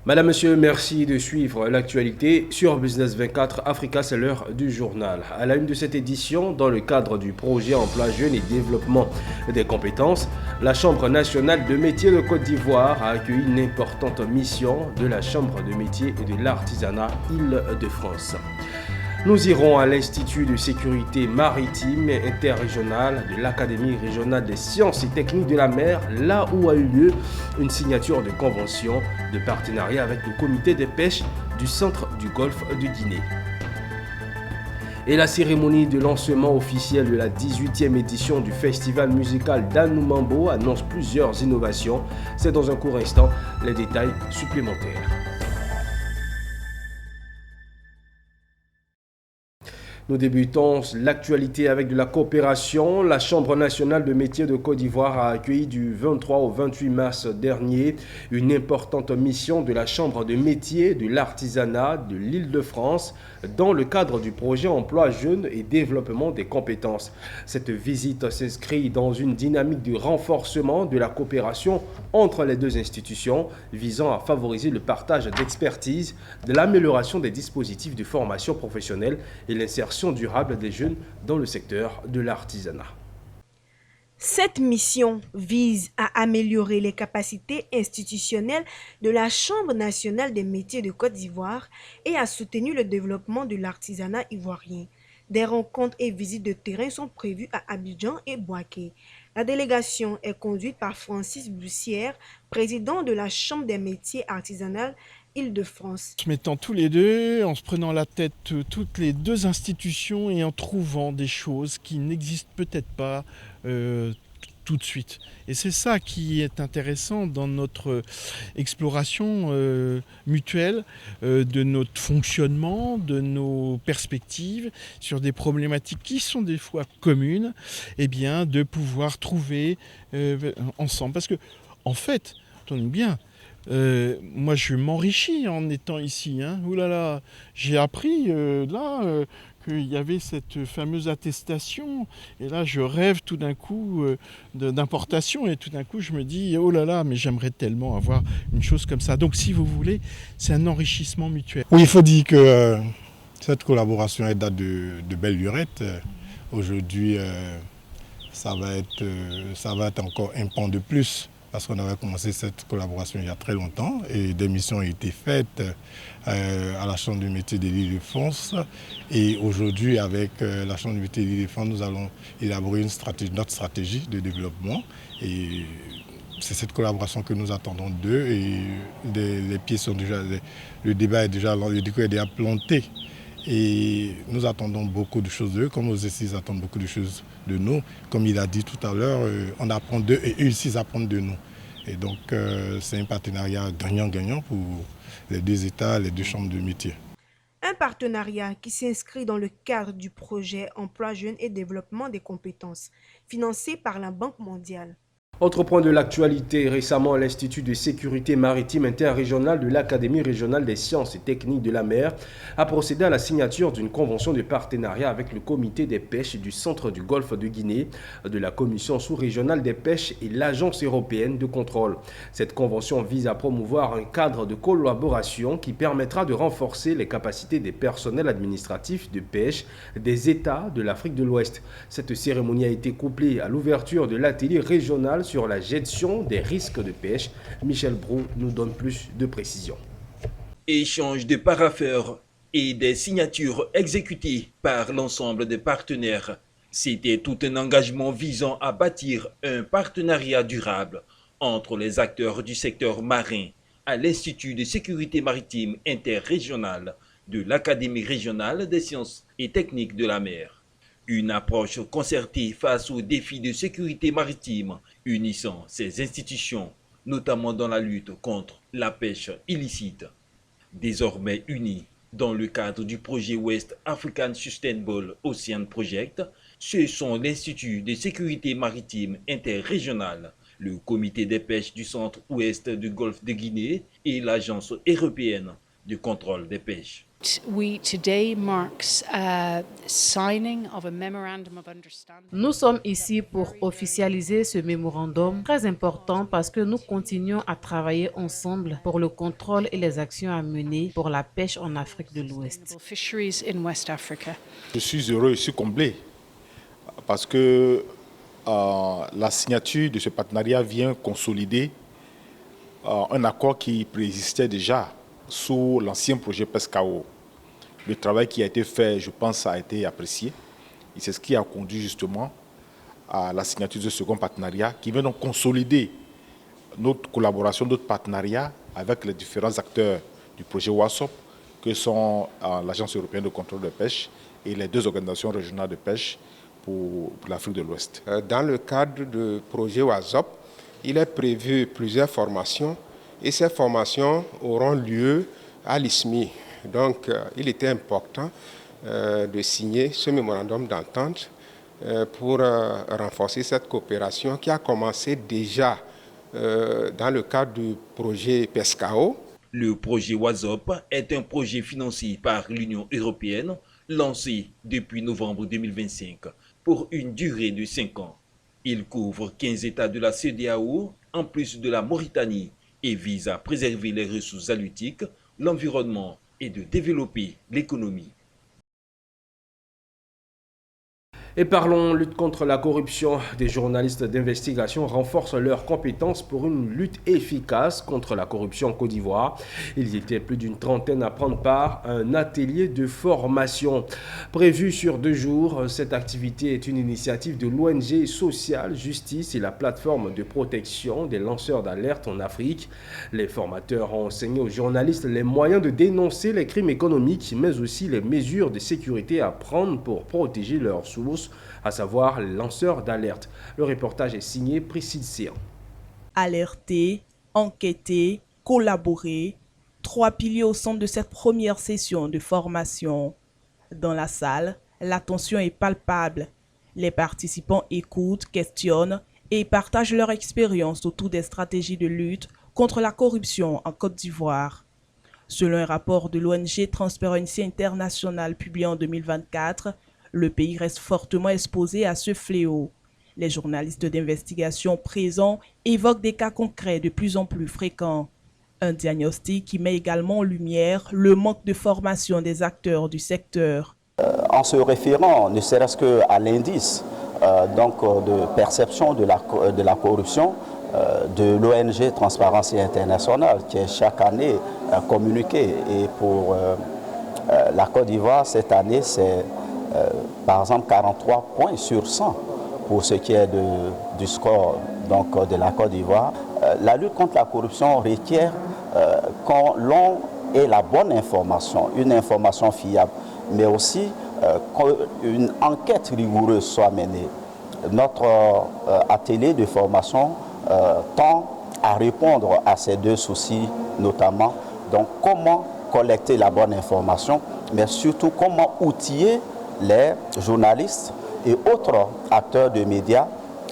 Madame, Monsieur, merci de suivre l'actualité sur Business 24 Africa, c'est l'heure du journal. À la une de cette édition, dans le cadre du projet Emploi Jeunes et Développement des compétences, la Chambre nationale de métiers de Côte d'Ivoire a accueilli une importante mission de la Chambre de métiers et de l'artisanat Île-de-France. Nous irons à l'Institut de sécurité maritime interrégionale de l'Académie régionale des sciences et techniques de la mer, là où a eu lieu une signature de convention de partenariat avec le comité des pêches du centre du golfe de Guinée. Et la cérémonie de lancement officiel de la 18e édition du festival musical d'Anoumambo annonce plusieurs innovations. C'est dans un court instant, les détails supplémentaires. Nous débutons l'actualité avec de la coopération. La Chambre nationale de métiers de Côte d'Ivoire a accueilli du 23 au 28 mars dernier une importante mission de la Chambre de métiers de l'artisanat de l'Île-de-France dans le cadre du projet Emploi Jeunes et Développement des compétences. Cette visite s'inscrit dans une dynamique de renforcement de la coopération entre les deux institutions visant à favoriser le partage d'expertise, de l'amélioration des dispositifs de formation professionnelle et l'insertion durable des jeunes dans le secteur de l'artisanat. Cette mission vise à améliorer les capacités institutionnelles de la Chambre nationale des métiers de Côte d'Ivoire et à soutenir le développement de l'artisanat ivoirien. Des rencontres et visites de terrain sont prévues à Abidjan et Bouaké. La délégation est conduite par Francis Bussière, président de la Chambre des métiers artisanales Île-de-France. En se mettant tous les deux, en se prenant la tête toutes les deux institutions et en trouvant des choses qui n'existent peut-être pas tout de suite. Et c'est ça qui est intéressant dans notre exploration mutuelle de notre fonctionnement, de nos perspectives sur des problématiques qui sont des fois communes, et bien de pouvoir trouver ensemble. Parce que en fait, entendez bien, moi je m'enrichis en étant ici. Ouh là là, j'ai appris qu'il y avait cette fameuse attestation. Et là je rêve tout d'un coup d'importation. Et tout d'un coup je me dis, oh là là, mais j'aimerais tellement avoir une chose comme ça. Donc si vous voulez, c'est un enrichissement mutuel. Oui, il faut dire que cette collaboration elle date de belle lurette. Aujourd'hui, ça va être encore un pan de plus. Parce qu'on avait commencé cette collaboration il y a très longtemps et des missions ont été faites à la Chambre du métier de l'Île-de-France. Et aujourd'hui, avec la Chambre du métier de l'Île-de-France, nous allons élaborer notre stratégie de développement. Et c'est cette collaboration que nous attendons d'eux. Et les pieds sont déjà, le débat est déjà planté. Et nous attendons beaucoup de choses d'eux, comme eux aussi ils attendent beaucoup de choses de nous. Comme il a dit tout à l'heure, on apprend d'eux et eux aussi ils apprennent de nous. Et donc c'est un partenariat gagnant-gagnant pour les deux États, les deux chambres de métier. Un partenariat qui s'inscrit dans le cadre du projet Emploi Jeunes et Développement des compétences, financé par la Banque mondiale. Autre point de l'actualité, récemment l'Institut de sécurité maritime interrégionale de l'Académie régionale des sciences et techniques de la mer a procédé à la signature d'une convention de partenariat avec le comité des pêches du centre du golfe de Guinée, de la commission sous-régionale des pêches et l'agence européenne de contrôle. Cette convention vise à promouvoir un cadre de collaboration qui permettra de renforcer les capacités des personnels administratifs de pêche des États de l'Afrique de l'Ouest. Cette cérémonie a été couplée à l'ouverture de l'atelier régional sur la gestion des risques de pêche. Michel Brou nous donne plus de précisions. Échange de parapheurs et des signatures exécutées par l'ensemble des partenaires. C'était tout un engagement visant à bâtir un partenariat durable entre les acteurs du secteur marin à l'Institut de sécurité maritime interrégionale de l'Académie régionale des sciences et techniques de la mer. Une approche concertée face aux défis de sécurité maritime, unissant ces institutions, notamment dans la lutte contre la pêche illicite. Désormais unis dans le cadre du projet West African Sustainable Ocean Project, ce sont l'Institut de sécurité maritime interrégionale, le comité des pêches du centre-ouest du golfe de Guinée et l'agence européenne du contrôle des pêches. Nous sommes ici pour officialiser ce mémorandum très important parce que nous continuons à travailler ensemble pour le contrôle et les actions à mener pour la pêche en Afrique de l'Ouest. Je suis heureux et je suis comblé parce que la signature de ce partenariat vient consolider un accord qui préexistait déjà sous l'ancien projet PESCAO. Le travail qui a été fait, je pense, a été apprécié. Et c'est ce qui a conduit justement à la signature de ce second partenariat qui vient donc consolider notre collaboration, notre partenariat avec les différents acteurs du projet WASOP, que sont l'Agence européenne de contrôle de pêche et les 2 organisations régionales de pêche pour l'Afrique de l'Ouest. Dans le cadre du projet WASOP, il est prévu plusieurs formations et ces formations auront lieu à l'ISMI. Donc, il était important de signer ce mémorandum d'entente pour renforcer cette coopération qui a commencé déjà dans le cadre du projet PESCAO. Le projet WASOP est un projet financé par l'Union européenne, lancé depuis novembre 2025 pour une durée de 5 ans. Il couvre 15 États de la CEDEAO, en plus de la Mauritanie, et vise à préserver les ressources halieutiques, l'environnement et de développer l'économie. Et parlons lutte contre la corruption. Des journalistes d'investigation renforcent leurs compétences pour une lutte efficace contre la corruption en Côte d'Ivoire. Ils étaient plus d'une trentaine à prendre part à un atelier de formation. Prévu sur 2 jours, cette activité est une initiative de l'ONG Social Justice et la plateforme de protection des lanceurs d'alerte en Afrique. Les formateurs ont enseigné aux journalistes les moyens de dénoncer les crimes économiques, mais aussi les mesures de sécurité à prendre pour protéger leurs sources, à savoir les lanceurs d'alerte. Le reportage est signé Priscille Séan. Alerter, enquêter, collaborer, 3 piliers au centre de cette première session de formation. Dans la salle, l'attention est palpable. Les participants écoutent, questionnent et partagent leur expérience autour des stratégies de lutte contre la corruption en Côte d'Ivoire. Selon un rapport de l'ONG Transparency International publié en 2024, le pays reste fortement exposé à ce fléau. Les journalistes d'investigation présents évoquent des cas concrets de plus en plus fréquents. Un diagnostic qui met également en lumière le manque de formation des acteurs du secteur. En se référant ne serait-ce qu'à l'indice de perception de la corruption de l'ONG Transparency International qui est chaque année communiqué. Et pour la Côte d'Ivoire, cette année, c'est par exemple 43 points sur 100 pour ce qui est du score de la Côte d'Ivoire. La lutte contre la corruption requiert qu'on ait la bonne information, une information fiable, mais aussi qu'une enquête rigoureuse soit menée. Notre atelier de formation tend à répondre à ces 2 soucis notamment. Donc comment collecter la bonne information, mais surtout comment outiller les journalistes et autres acteurs de médias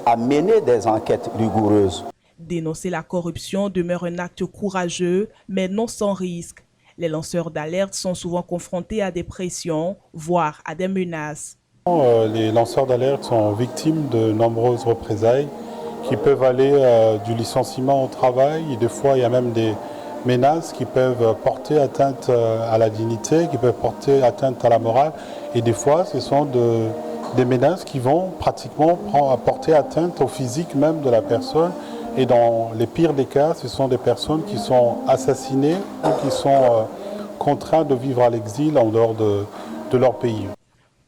à mener des enquêtes rigoureuses. Dénoncer la corruption demeure un acte courageux, mais non sans risque. Les lanceurs d'alerte sont souvent confrontés à des pressions, voire à des menaces. Les lanceurs d'alerte sont victimes de nombreuses représailles qui peuvent aller du licenciement au travail. Et des fois, il y a même des menaces qui peuvent porter atteinte à la dignité, qui peuvent porter atteinte à la morale. Et des fois, ce sont des menaces qui vont pratiquement porter atteinte au physique même de la personne. Et dans les pires des cas, ce sont des personnes qui sont assassinées ou qui sont contraintes de vivre à l'exil en dehors de leur pays.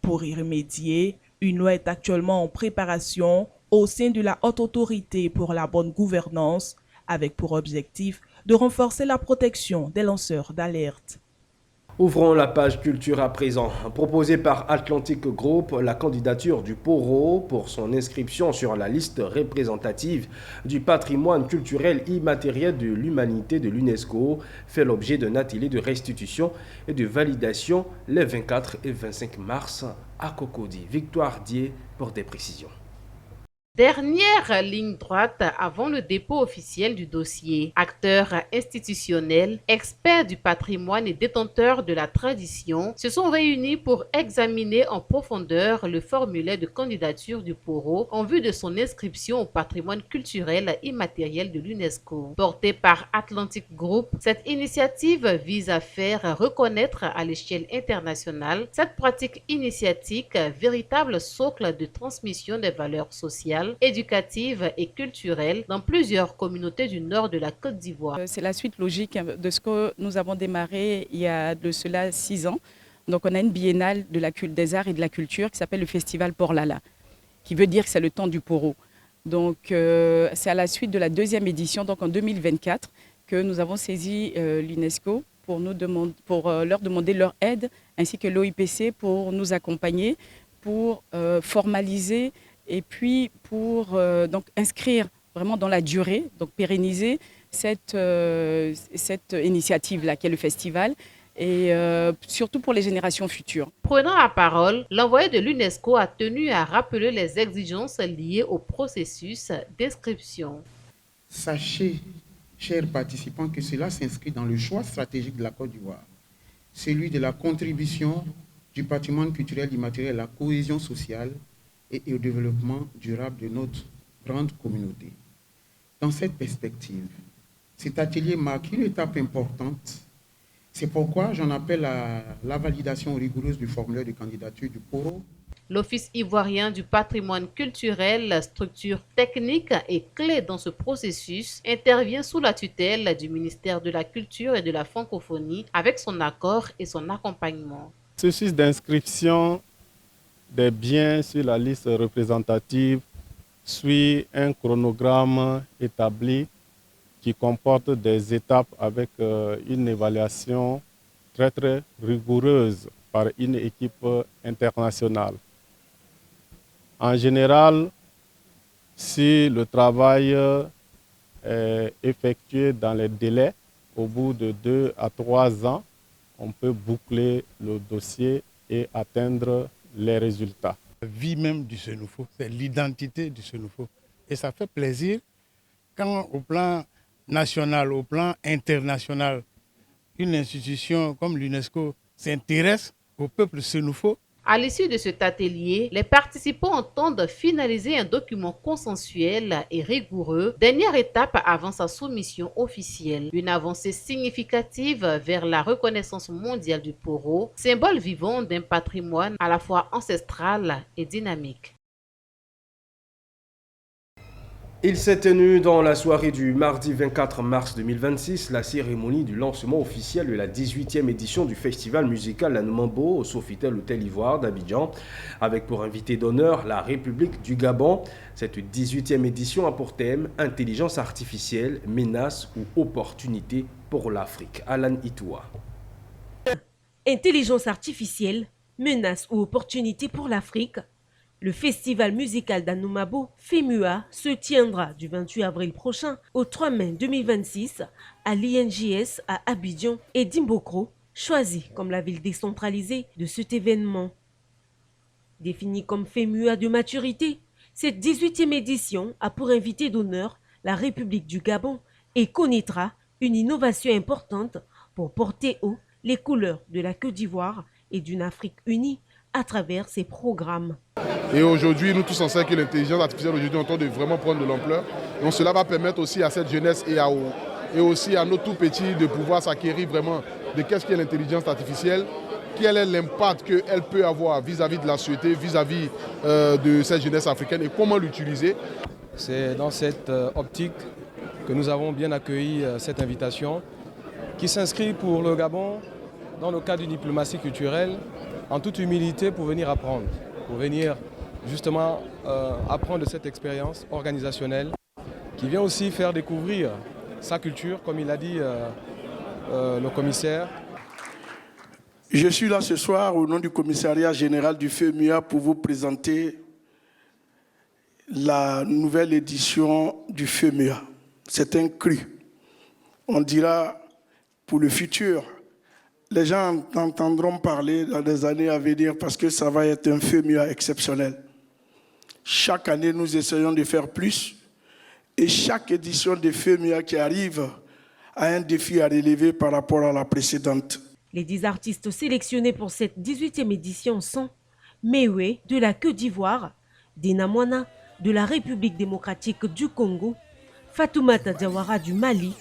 Pour y remédier, une loi est actuellement en préparation au sein de la Haute Autorité pour la bonne gouvernance, avec pour objectif de renforcer la protection des lanceurs d'alerte. Ouvrons la page culture à présent. Proposée par Atlantic Group, la candidature du Poro pour son inscription sur la liste représentative du patrimoine culturel immatériel de l'humanité de l'UNESCO fait l'objet d'un atelier de restitution et de validation les 24 et 25 mars à Cocody. Victoire Dié pour des précisions. Dernière ligne droite avant le dépôt officiel du dossier. Acteurs institutionnels, experts du patrimoine et détenteurs de la tradition se sont réunis pour examiner en profondeur le formulaire de candidature du Poro en vue de son inscription au patrimoine culturel immatériel de l'UNESCO. Portée par Atlantic Group, cette initiative vise à faire reconnaître à l'échelle internationale cette pratique initiatique, véritable socle de transmission des valeurs sociales, éducatives et culturelles dans plusieurs communautés du nord de la Côte d'Ivoire. C'est la suite logique de ce que nous avons démarré il y a de cela 6 ans. Donc on a une biennale des arts et de la culture qui s'appelle le Festival Port-Lala, qui veut dire que c'est le temps du Poro. Donc c'est à la suite de la 2e édition, donc en 2024, que nous avons saisi l'UNESCO pour leur demander leur aide, ainsi que l'OIPC pour nous accompagner, pour formaliser et puis pour donc inscrire vraiment dans la durée, donc pérenniser cette initiative-là qui est le festival, et surtout pour les générations futures. Prenant la parole, l'envoyé de l'UNESCO a tenu à rappeler les exigences liées au processus d'inscription. Sachez, chers participants, que cela s'inscrit dans le choix stratégique de la Côte d'Ivoire, celui de la contribution du patrimoine culturel immatériel à la cohésion sociale et au développement durable de notre grande communauté. Dans cette perspective, cet atelier marque une étape importante. C'est pourquoi j'en appelle à la validation rigoureuse du formulaire de candidature du Poro. L'Office ivoirien du patrimoine culturel, structure technique et clé dans ce processus, intervient sous la tutelle du ministère de la Culture et de la Francophonie avec son accord et son accompagnement. Le processus d'inscription des biens sur la liste représentative suit un chronogramme établi qui comporte des étapes avec une évaluation très rigoureuse par une équipe internationale. En général, si le travail est effectué dans les délais, au bout de 2 à 3 ans, on peut boucler le dossier et atteindre les résultats. La vie même du Sénoufo, c'est l'identité du Sénoufo. Et ça fait plaisir quand au plan national, au plan international, une institution comme l'UNESCO s'intéresse au peuple sénoufo. À l'issue de cet atelier, les participants entendent finaliser un document consensuel et rigoureux, dernière étape avant sa soumission officielle. Une avancée significative vers la reconnaissance mondiale du Poro, symbole vivant d'un patrimoine à la fois ancestral et dynamique. Il s'est tenu dans la soirée du mardi 24 mars 2026 la cérémonie du lancement officiel de la 18e édition du festival musical La Noumambo au Sofitel Hôtel Ivoire d'Abidjan, avec pour invité d'honneur la République du Gabon. Cette 18e édition a pour thème « Intelligence artificielle, menace ou opportunité pour l'Afrique ». Alan Itoua. Intelligence artificielle, menace ou opportunité pour l'Afrique. Le festival musical d'Anoumabo, FEMUA, se tiendra du 28 avril prochain au 3 mai 2026 à l'INJS à Abidjan et Dimbokro, choisi comme la ville décentralisée de cet événement. Définie comme FEMUA de maturité, cette 18e édition a pour invité d'honneur la République du Gabon et connaîtra une innovation importante pour porter haut les couleurs de la Côte d'Ivoire et d'une Afrique unie à travers ses programmes. Et aujourd'hui, nous tous on sait que l'intelligence artificielle aujourd'hui est en train de vraiment prendre de l'ampleur. Donc cela va permettre aussi à cette jeunesse et aussi à nos tout petits de pouvoir s'acquérir vraiment de qu'est-ce qu'est l'intelligence artificielle, quel est l'impact qu'elle peut avoir vis-à-vis de la société, vis-à-vis de cette jeunesse africaine et comment l'utiliser. C'est dans cette optique que nous avons bien accueilli cette invitation qui s'inscrit pour le Gabon dans le cadre d'une diplomatie culturelle en toute humilité pour venir apprendre, pour venir justement apprendre de cette expérience organisationnelle qui vient aussi faire découvrir sa culture, comme il a dit le commissaire. Je suis là ce soir au nom du commissariat général du FEMUA pour vous présenter la nouvelle édition du FEMUA. C'est un cru. On dira pour le futur. Les gens entendront parler dans des années à venir parce que ça va être un FEMUA exceptionnel. Chaque année, nous essayons de faire plus. Et chaque édition de FEMIA qui arrive a un défi à relever par rapport à la précédente. Les 10 artistes sélectionnés pour cette 18e édition sont Mewe de la Côte d'Ivoire, Dina Mwana de la République démocratique du Congo, Fatoumata Diawara du Mali,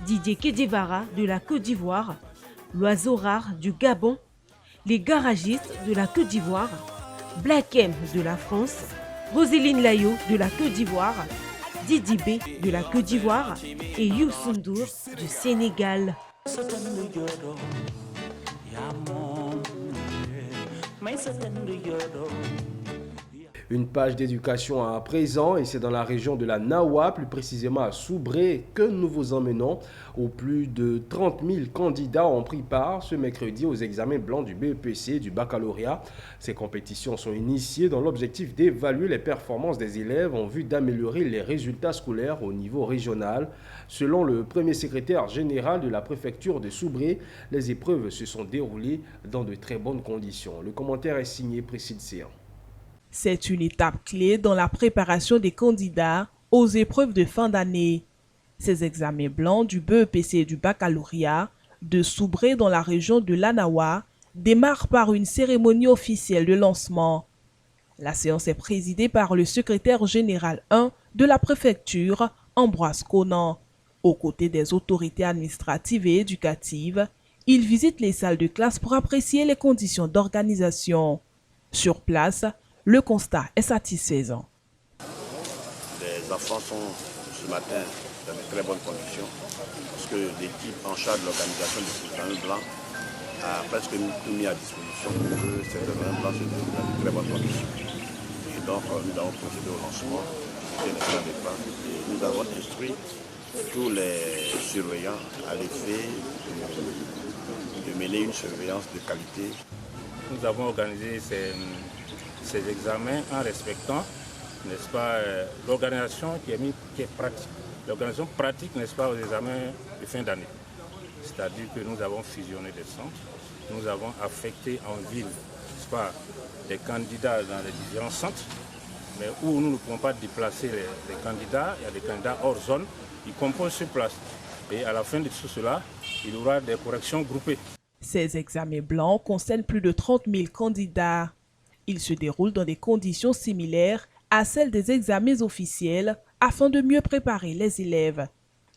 Didier Kedevara de la Côte d'Ivoire, L'Oiseau Rare du Gabon, les Garagistes de la Côte d'Ivoire, Black M de la France, Roseline Layo de la Côte d'Ivoire, Didi B de la Côte d'Ivoire et Youssou N'Dour du Sénégal. Une page d'éducation à présent, et c'est dans la région de la Nawa, plus précisément à Soubré, que nous vous emmenons, où plus de 30 000 candidats ont pris part ce mercredi aux examens blancs du BEPC et du baccalauréat. Ces compétitions sont initiées dans l'objectif d'évaluer les performances des élèves en vue d'améliorer les résultats scolaires au niveau régional. Selon le premier secrétaire général de la préfecture de Soubré, les épreuves se sont déroulées dans de très bonnes conditions. Le commentaire est signé Priscille Séan. C'est une étape clé dans la préparation des candidats aux épreuves de fin d'année. Ces examens blancs du BEPC et du baccalauréat de Soubré dans la région de l'Anawa démarrent par une cérémonie officielle de lancement. La séance est présidée par le secrétaire général 1 de la préfecture, Ambroise Conan. Aux côtés des autorités administratives et éducatives, il visite les salles de classe pour apprécier les conditions d'organisation. Sur place, le constat est satisfaisant. Les enfants sont ce matin dans de très bonnes conditions parce que l'équipe en charge de l'organisation des examens blancs a presque tout mis à disposition pour que ces examens blancs se déroulent dans de très bonnes conditions. Et donc nous avons procédé au lancement et nous avons instruit tous les surveillants à l'effet de mener une surveillance de qualité. Nous avons organisé ces examens en respectant, n'est-ce pas, l'organisation qui est pratique. L'organisation pratique, n'est-ce pas, aux examens de fin d'année. C'est-à-dire que nous avons fusionné des centres, nous avons affecté en ville, n'est-ce pas, des candidats dans les différents centres, mais où nous ne pouvons pas déplacer les candidats, il y a des candidats hors zone, ils composent sur place. Et à la fin de tout cela, il y aura des corrections groupées. Ces examens blancs concernent plus de 30 000 candidats. Ils se déroulent dans des conditions similaires à celles des examens officiels afin de mieux préparer les élèves.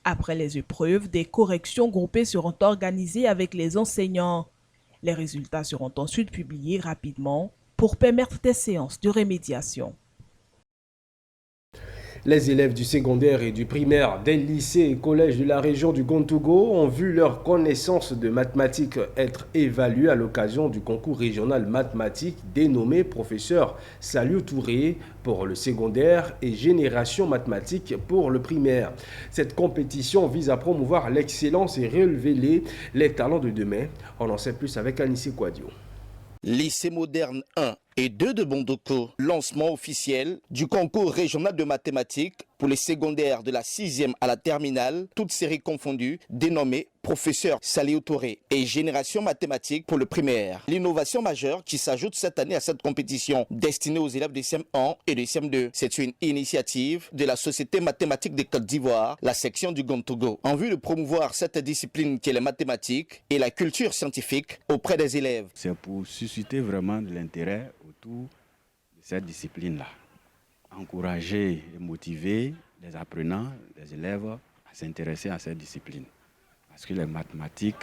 Après les épreuves, des corrections groupées seront organisées avec les enseignants. Les résultats seront ensuite publiés rapidement pour permettre des séances de rémédiation. Les élèves du secondaire et du primaire des lycées et collèges de la région du Gontougo ont vu leur connaissance de mathématiques être évaluée à l'occasion du concours régional mathématiques dénommé Professeur Saliou Touré pour le secondaire et Génération mathématique pour le primaire. Cette compétition vise à promouvoir l'excellence et relever les talents de demain. On en sait plus avec Anissé Kouadio. Lycée moderne 1 et 2 de Bondoko, lancement officiel du concours régional de mathématiques pour les secondaires de la 6e à la terminale, toutes séries confondues, dénommé Professeur Saliou Touré et Génération mathématique pour le primaire. L'innovation majeure qui s'ajoute cette année à cette compétition destinée aux élèves de CM1 et de CM2. C'est une initiative de la Société mathématique de Côte d'Ivoire, la section du Gontougo, en vue de promouvoir cette discipline qui est les mathématiques et la culture scientifique auprès des élèves. C'est pour susciter vraiment de l'intérêt autour de cette discipline-là. Encourager et motiver les apprenants, les élèves à s'intéresser à cette discipline. Parce que les mathématiques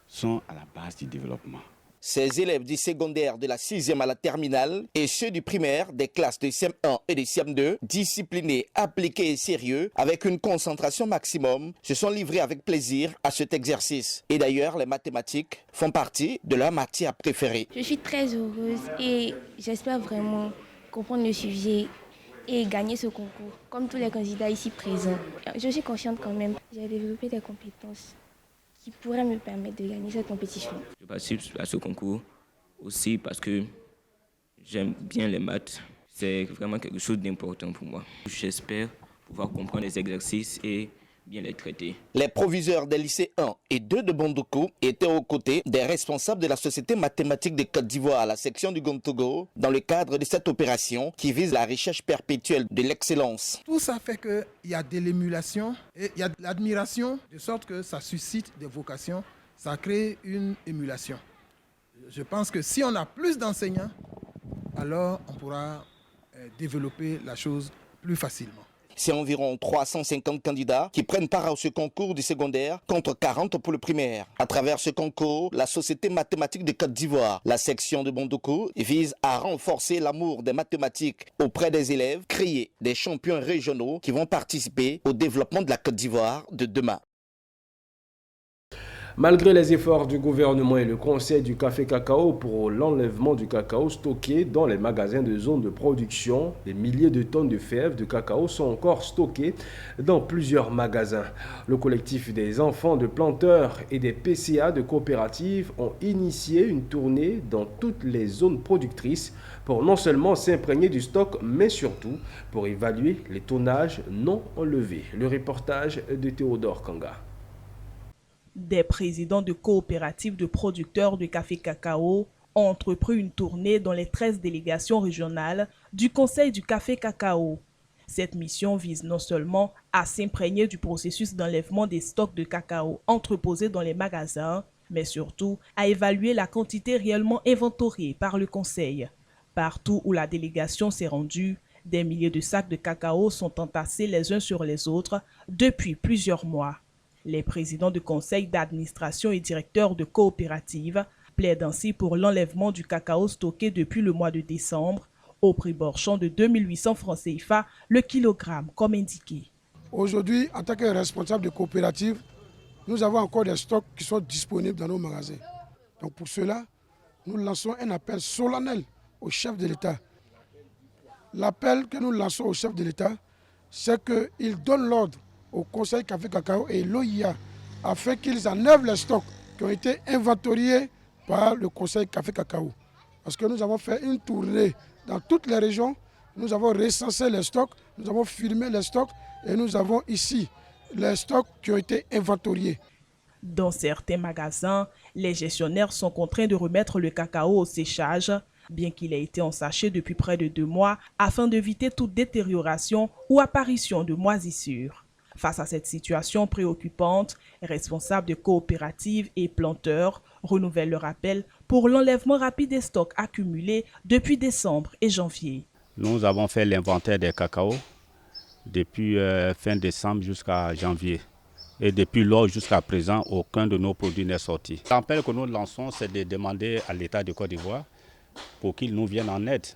sont à la base du développement. Ces élèves du secondaire de la 6e à la terminale et ceux du primaire des classes de CM1 et de CM2, disciplinés, appliqués et sérieux, avec une concentration maximum, se sont livrés avec plaisir à cet exercice. Et d'ailleurs, les mathématiques font partie de leur matière préférée. Je suis très heureuse et j'espère vraiment comprendre le sujet et gagner ce concours, comme tous les candidats ici présents. Je suis consciente quand même, j'ai développé des compétences qui pourraient me permettre de gagner cette compétition. Je participe à ce concours aussi parce que j'aime bien les maths. C'est vraiment quelque chose d'important pour moi. J'espère pouvoir comprendre les exercices et bien les traiter. Les proviseurs des lycées 1 et 2 de Bondoukou étaient aux côtés des responsables de la Société mathématique de Côte d'Ivoire à la section du Gontogo dans le cadre de cette opération qui vise la recherche perpétuelle de l'excellence. Tout ça fait qu'il y a de l'émulation et il y a de l'admiration, de sorte que ça suscite des vocations, ça crée une émulation. Je pense que si on a plus d'enseignants, alors on pourra développer la chose plus facilement. C'est environ 350 candidats qui prennent part à ce concours du secondaire contre 40 pour le primaire. À travers ce concours, la Société mathématique de Côte d'Ivoire, la section de Bondoukou, vise à renforcer l'amour des mathématiques auprès des élèves, créer des champions régionaux qui vont participer au développement de la Côte d'Ivoire de demain. Malgré les efforts du gouvernement et le conseil du café cacao pour l'enlèvement du cacao stocké dans les magasins de zone de production, des milliers de tonnes de fèves de cacao sont encore stockées dans plusieurs magasins. Le collectif des enfants de planteurs et des PCA de coopératives ont initié une tournée dans toutes les zones productrices pour non seulement s'imprégner du stock, mais surtout pour évaluer les tonnages non enlevés. Le reportage de Théodore Kanga. Des présidents de coopératives de producteurs de café cacao ont entrepris une tournée dans les 13 délégations régionales du Conseil du café cacao. Cette mission vise non seulement à s'imprégner du processus d'enlèvement des stocks de cacao entreposés dans les magasins, mais surtout à évaluer la quantité réellement inventoriée par le Conseil. Partout où la délégation s'est rendue, des milliers de sacs de cacao sont entassés les uns sur les autres depuis plusieurs mois. Les présidents de conseils d'administration et directeurs de coopératives plaident ainsi pour l'enlèvement du cacao stocké depuis le mois de décembre au prix borchon de 2800 francs CFA le kilogramme, comme indiqué. Aujourd'hui, en tant que responsable de coopérative, nous avons encore des stocks qui sont disponibles dans nos magasins. Donc pour cela, nous lançons un appel solennel au chef de l'État. L'appel que nous lançons au chef de l'État, c'est qu'il donne l'ordre au Conseil Café Cacao et l'OIA afin qu'ils enlèvent les stocks qui ont été inventoriés par le Conseil Café Cacao. Parce que nous avons fait une tournée dans toutes les régions, nous avons recensé les stocks, nous avons filmé les stocks et nous avons ici les stocks qui ont été inventoriés. Dans certains magasins, les gestionnaires sont contraints de remettre le cacao au séchage, bien qu'il ait été ensaché depuis près de 2 mois, afin d'éviter toute détérioration ou apparition de moisissures. Face à cette situation préoccupante, responsables de coopératives et planteurs renouvellent leur appel pour l'enlèvement rapide des stocks accumulés depuis décembre et janvier. Nous avons fait l'inventaire des cacao depuis fin décembre jusqu'à janvier. Et depuis lors jusqu'à présent, aucun de nos produits n'est sorti. L'appel que nous lançons, c'est de demander à l'État de Côte d'Ivoire pour qu'il nous vienne en aide.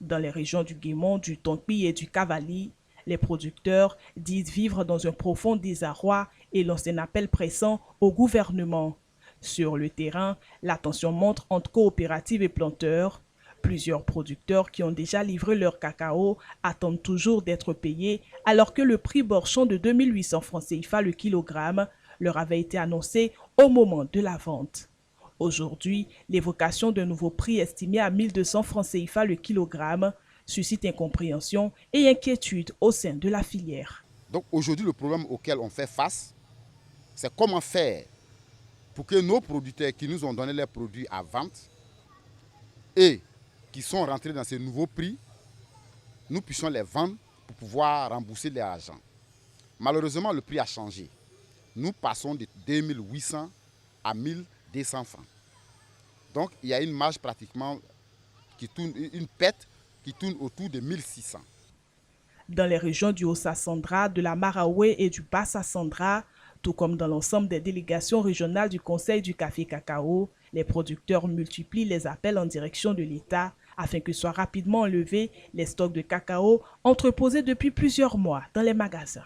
Dans les régions du Guémon, du Tonkpi et du Cavali, les producteurs disent vivre dans un profond désarroi et lancent un appel pressant au gouvernement. Sur le terrain, la tension monte entre coopératives et planteurs. Plusieurs producteurs qui ont déjà livré leur cacao attendent toujours d'être payés alors que le prix borchon de 2800 francs CFA le kilogramme leur avait été annoncé au moment de la vente. Aujourd'hui, l'évocation d'un nouveau prix estimé à 1200 francs CFA le kilogramme suscite incompréhension et inquiétude au sein de la filière. Donc aujourd'hui, le problème auquel on fait face, c'est comment faire pour que nos producteurs qui nous ont donné leurs produits à vente et qui sont rentrés dans ces nouveaux prix, nous puissions les vendre pour pouvoir rembourser leur argent. Malheureusement, le prix a changé. Nous passons de 2800 à 1200 francs. Donc il y a une marge pratiquement qui tourne, une perte qui tourne autour de 1600. Dans les régions du Haut-Sassandra, de la Maraoué et du Bas-Sassandra, tout comme dans l'ensemble des délégations régionales du Conseil du café cacao, les producteurs multiplient les appels en direction de l'État afin que soient rapidement enlevés les stocks de cacao entreposés depuis plusieurs mois dans les magasins.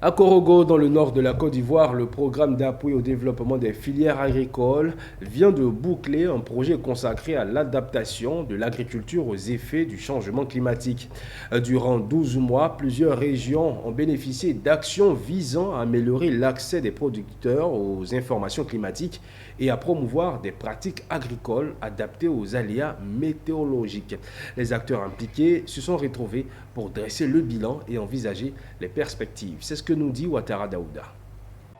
À Korogo, dans le nord de la Côte d'Ivoire, le programme d'appui au développement des filières agricoles vient de boucler un projet consacré à l'adaptation de l'agriculture aux effets du changement climatique. Durant 12 mois, plusieurs régions ont bénéficié d'actions visant à améliorer l'accès des producteurs aux informations climatiques et à promouvoir des pratiques agricoles adaptées aux aléas météorologiques. Les acteurs impliqués se sont retrouvés pour dresser le bilan et envisager les perspectives. C'est ce que nous dit Ouattara Daouda.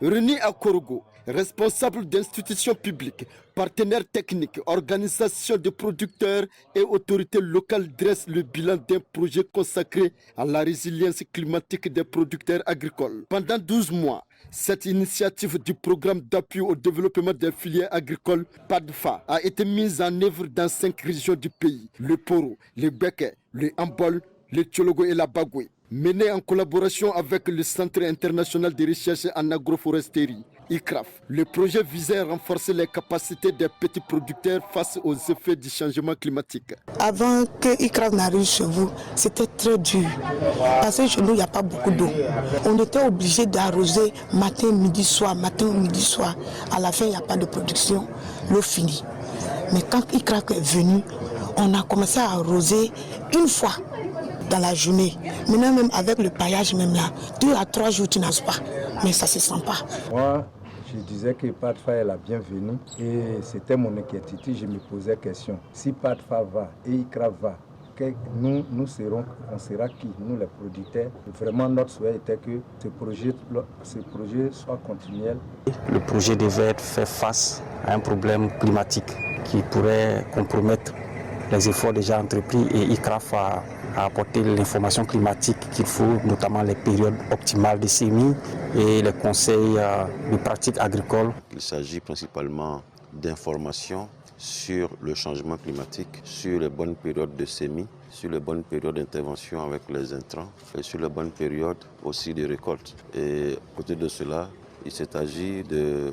Réunis à Korogo, responsables d'institutions publiques, partenaires techniques, organisations de producteurs et autorités locales dressent le bilan d'un projet consacré à la résilience climatique des producteurs agricoles. Pendant 12 mois, cette initiative du programme d'appui au développement des filières agricoles PADFA a été mise en œuvre dans 5 régions du pays, le Poro, le Beke, le Ambol, le Tchologo et la Bagoué. Menée en collaboration avec le Centre international de recherche en agroforesterie, ICRAF. Le projet visait à renforcer les capacités des petits producteurs face aux effets du changement climatique. Avant que ICRAF n'arrive chez vous, c'était très dur. Parce que chez nous, il n'y a pas beaucoup d'eau. On était obligé d'arroser matin, midi, soir, matin, midi, soir. À la fin, il n'y a pas de production, l'eau finit. Mais quand ICRAF est venu, on a commencé à arroser une fois dans la journée. Maintenant, même avec le paillage, même là, 2 à 3 jours, tu n'as pas. Mais ça ne se sent pas. Moi, je disais que PADFA est la bienvenue et c'était mon inquiétude. Je me posais question. Si PADFA va et ICRAF va, on sera qui? Nous, les producteurs. Vraiment, notre souhait était que ce projet soit continuel. Le projet devait faire face à un problème climatique qui pourrait compromettre les efforts déjà entrepris et ICRAF a apporté l'information climatique qu'il faut, notamment les périodes optimales de semis et les conseils de pratiques agricoles. Il s'agit principalement d'informations sur le changement climatique, sur les bonnes périodes de semis, sur les bonnes périodes d'intervention avec les intrants et sur les bonnes périodes aussi de récolte. Et à côté de cela, il s'est agi de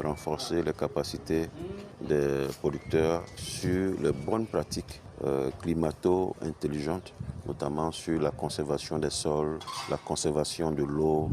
renforcer les capacités des producteurs sur les bonnes pratiques climato-intelligentes, notamment sur la conservation des sols, la conservation de l'eau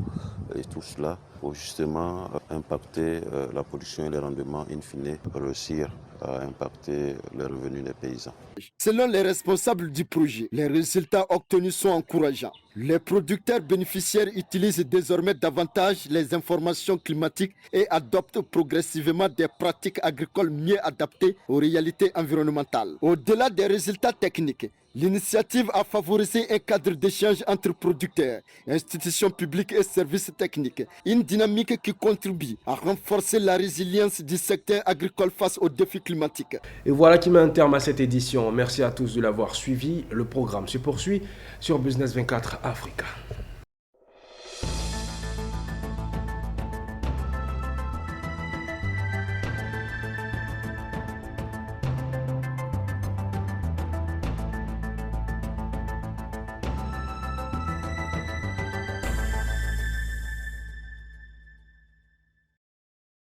et tout cela pour justement impacter la production et les rendements, in fine, réussir à impacter les revenus des paysans. Selon les responsables du projet, les résultats obtenus sont encourageants. Les producteurs bénéficiaires utilisent désormais davantage les informations climatiques et adoptent progressivement des pratiques agricoles mieux adaptées aux réalités environnementales. Au-delà des résultats techniques, l'initiative a favorisé un cadre d'échange entre producteurs, institutions publiques et services techniques. Une dynamique qui contribue à renforcer la résilience du secteur agricole face aux défis climatiques. Et voilà qui met un terme à cette édition. Merci à tous de l'avoir suivi. Le programme se poursuit sur Business 24 Africa.